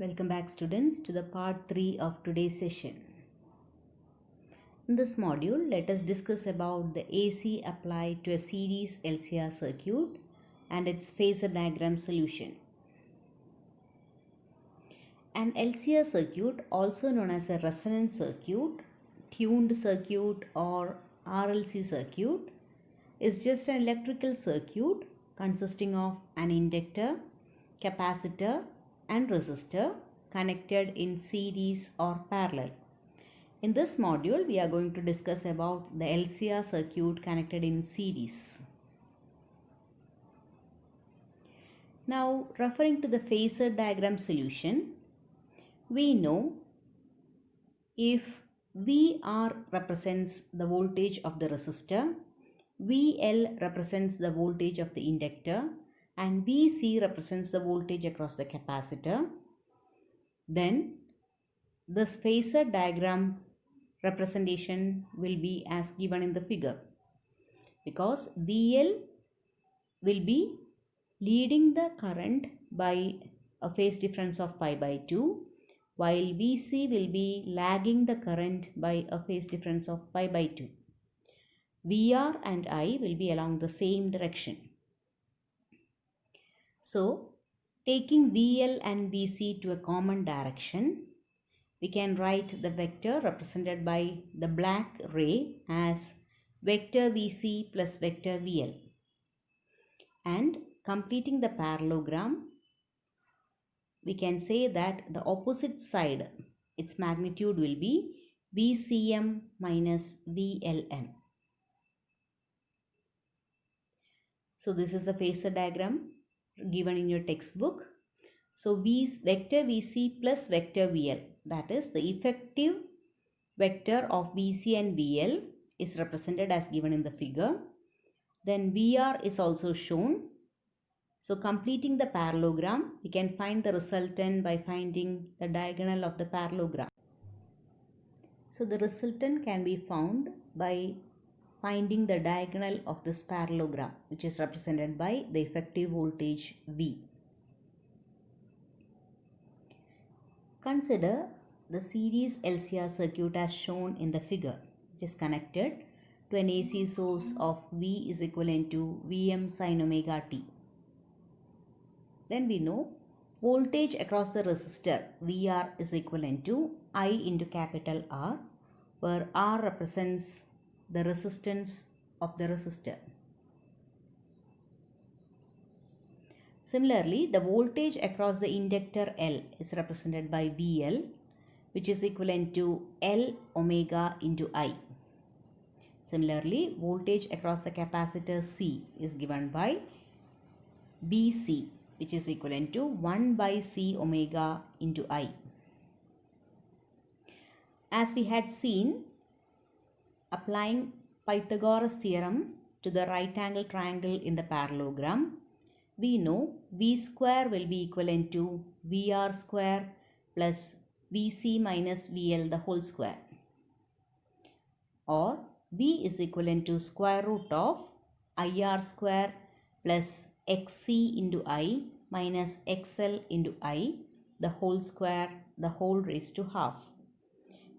Welcome back students to the part 3 of today's session. In this module, let us discuss about the AC applied to a series LCR circuit and its phasor diagram solution. An LCR circuit, also known as a resonance circuit, tuned circuit or RLC circuit, is just an electrical circuit consisting of an inductor, capacitor and resistor connected in series or parallel. In this module, we are going to discuss about the LCR circuit connected in series. Now, referring to the phasor diagram solution, we know if VR represents the voltage of the resistor, VL represents the voltage of the inductor, and VC represents the voltage across the capacitor, then this phasor diagram representation will be as given in the figure, because VL will be leading the current by a phase difference of pi by 2, while VC will be lagging the current by a phase difference of pi by 2. VR and I will be along the same direction. So, taking VL and VC to a common direction, we can write the vector represented by the black ray as vector VC plus vector VL. And completing the parallelogram, we can say that the opposite side, its magnitude will be VCM minus VLM. So this is the phasor diagram given in your textbook. So vector VC plus vector VL, that is the effective vector of VC and VL is represented as given in the figure. Then VR is also shown. So completing the parallelogram, we can find the resultant by finding the diagonal of the parallelogram. So the resultant can be found by finding the diagonal of this parallelogram, which is represented by the effective voltage V. Consider the series LCR circuit as shown in the figure, which is connected to an AC source of V is equivalent to Vm sin omega t. Then we know voltage across the resistor VR is equivalent to I into capital R, where R represents the resistance of the resistor. Similarly, the voltage across the inductor L is represented by VL, which is equivalent to L omega into I. Similarly, voltage across the capacitor C is given by BC, which is equivalent to 1 by C omega into I. As we had seen, applying Pythagoras theorem to the right angle triangle in the parallelogram, we know V square will be equivalent to VR square plus VC minus VL the whole square, or V is equivalent to square root of IR square plus XC into I minus XL into I the whole square, the whole raised to half.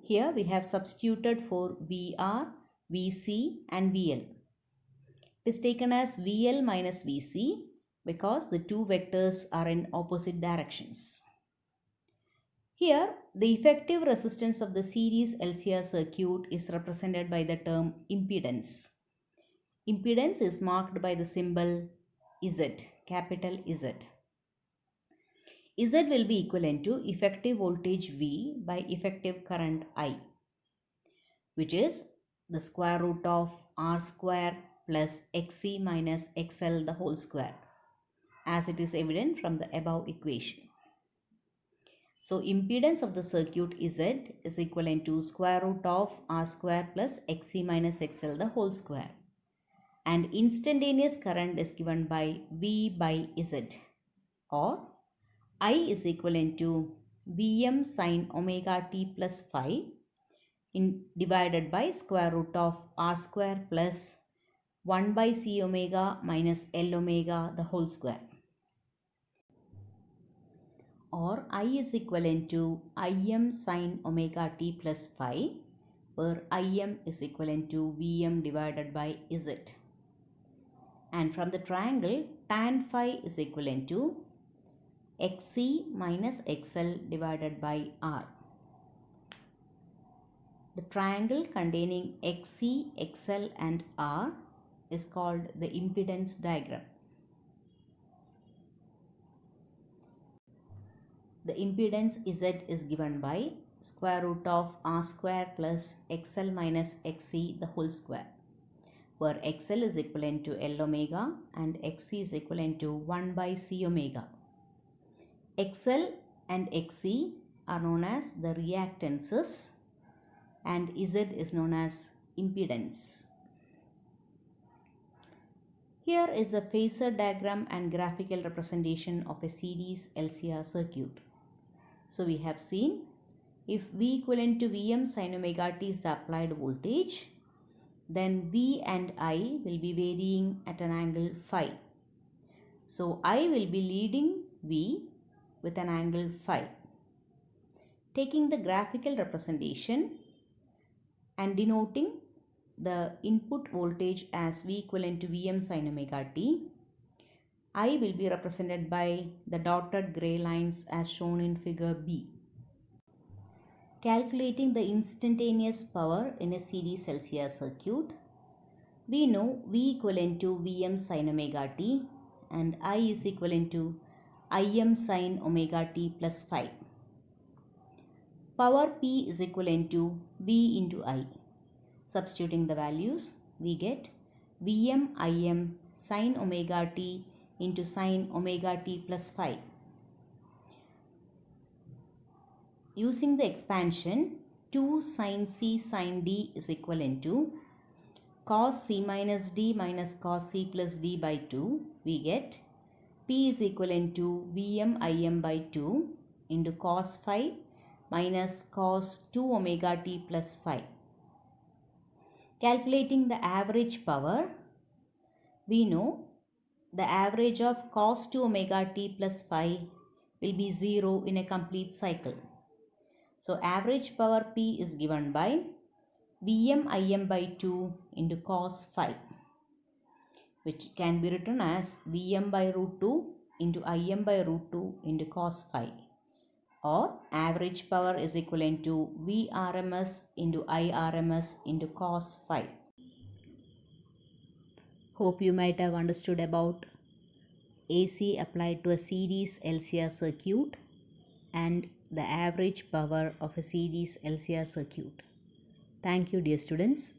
Here we have substituted for VR, VC and VL. It is taken as VL minus VC because the two vectors are in opposite directions. Here, the effective resistance of the series LCR circuit is represented by the term impedance. Impedance is marked by the symbol Z, capital Z. Z will be equivalent to effective voltage V by effective current I, which is the square root of R square plus XC minus XL the whole square, as it is evident from the above equation. So impedance of the circuit Z is equivalent to square root of R square plus XC minus XL the whole square. And instantaneous current is given by V by Z, or I is equivalent to Vm sin omega t plus phi divided by square root of R square plus 1 by C omega minus L omega the whole square. or I is equivalent to Im sine omega t plus phi, where Im is equivalent to Vm divided by Z. And from the triangle, tan phi is equivalent to Xc minus XL divided by R. The triangle containing Xc, XL and R is called the impedance diagram. The impedance Z is given by square root of R square plus XL minus Xc the whole square, where XL is equivalent to L omega and Xc is equivalent to 1 by C omega. XL and Xc are known as the reactances and Z is known as impedance. Here is a phasor diagram and graphical representation of a series LCR circuit. So we have seen if V equivalent to Vm sin omega t is the applied voltage, then V and I will be varying at an angle phi. So I will be leading V with an angle phi. Taking the graphical representation and denoting the input voltage as V equivalent to Vm sin omega t, I will be represented by the dotted grey lines as shown in figure B. Calculating the instantaneous power in a series LCR circuit, we know V equivalent to Vm sin omega t and I is equivalent to Im sin omega t plus phi. Power P is equivalent to V into I. Substituting the values, we get Vm Im sin omega t into sin omega t plus phi. Using the expansion, 2 sin C sin D is equivalent to cos C minus D minus cos C plus D by 2. We get P is equivalent to Vm Im by 2 into cos phi minus cos 2 omega t plus phi. Calculating the average power, we know the average of cos 2 omega t plus phi will be 0 in a complete cycle. So average power P is given by Vm Im by 2 into cos phi, which can be written as Vm by root 2 into Im by root 2 into cos phi, or average power is equivalent to Vrms into Irms into cos phi. Hope you might have understood about AC applied to a series LCR circuit and the average power of a series LCR circuit. Thank you, dear students.